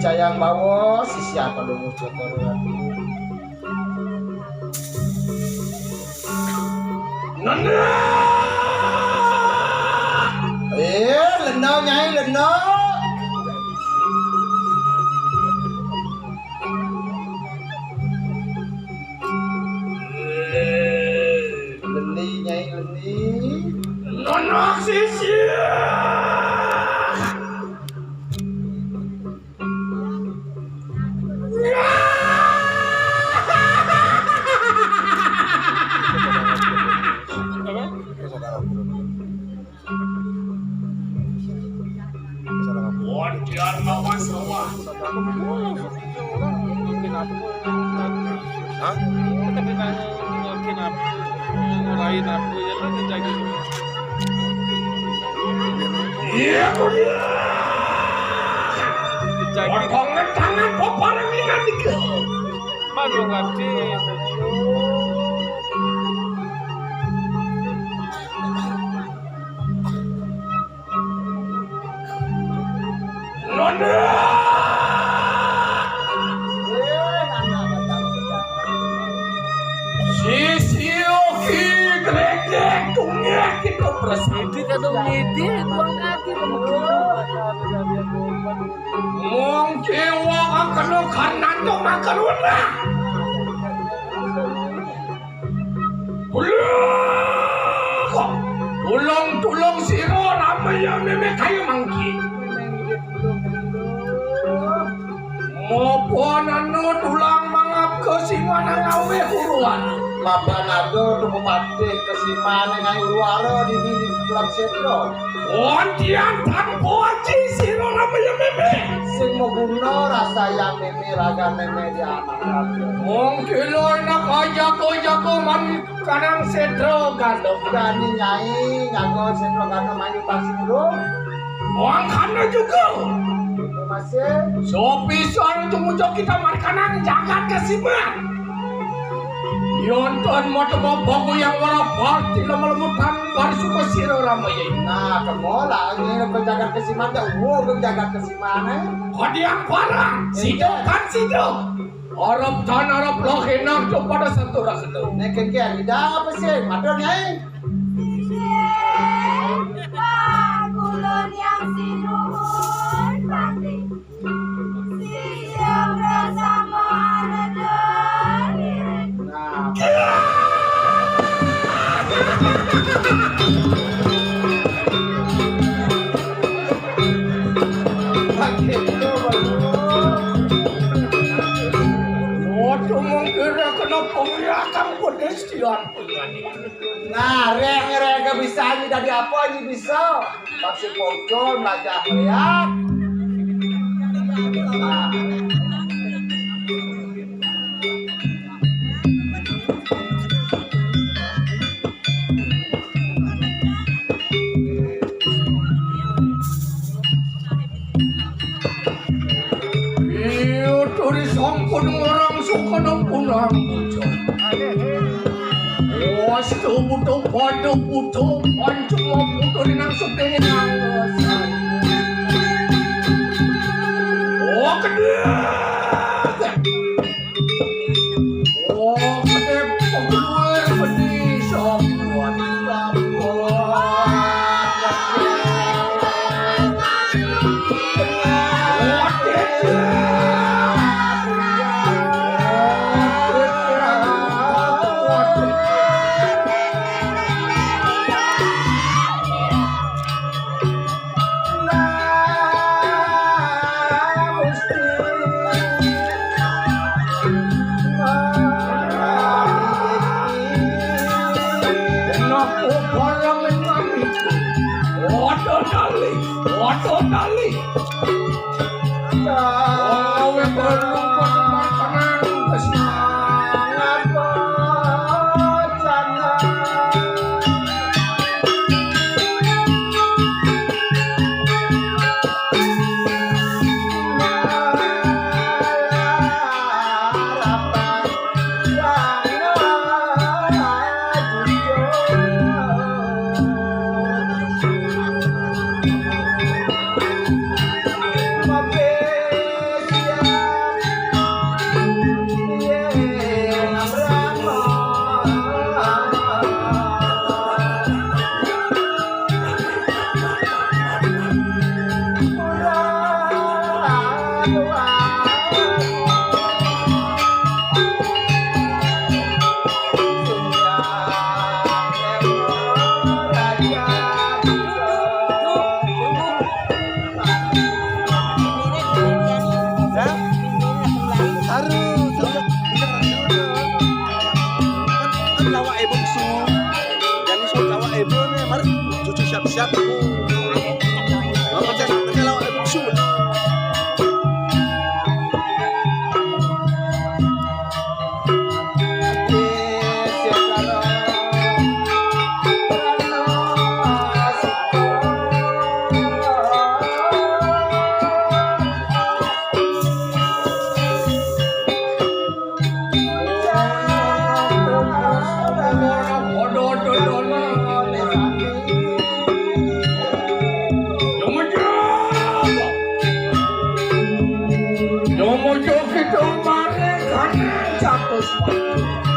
Picayang bawa si siapa dulu coba Nanda lenau nyai lenau leni nyai leni nonok sisi tangan poparan ini baru ngerti Nanda Sisioki gregek tungnya kita presidi kadang ngidi dua kaki mungkin wak akan kanan tuh makan wala tulung siro ramaya meme kayu mangki maupun anu tulang mangap kesimana ngawe huruan laban ado tumupati kesimana ngawe huruan di dalam setro ontian tanpo aci siro ramaya meme sing moguna rasa yang meme raga meme di anak mungkin lo enak aja ko man kanang setro gandok gani nyai ngago setro gandok mayu pasir bro wang kana juga masih sopi soal tumujok kita markanang jagat kesiman yonton moto bobo yang wala parti lemelemutan baru suka siro ramai nah kemola ini ke jagat kesiman dah ke jagat kesiman kodiak parang sido kan sido Arab dan Arab loh enak tuh pada satu rakyat nekeke ada apa sih madon nyai kulon yang sinuhun pati siang bersama ada nah, rek bisa ini tadi apa ini bisa? Pasti pocong, belajar lihat. Nah. Iyo, turis sampun orang suka pulang bocor. Wastu butuh pada butuh pancung butuh dinang supeng nanggosan. Oh kedua. Waduh kali. Kowe perlu tenang kesemangat bocana. Siap aku. Kerja lawak buksu. Jomo joki domare kanan jatuh sepatu.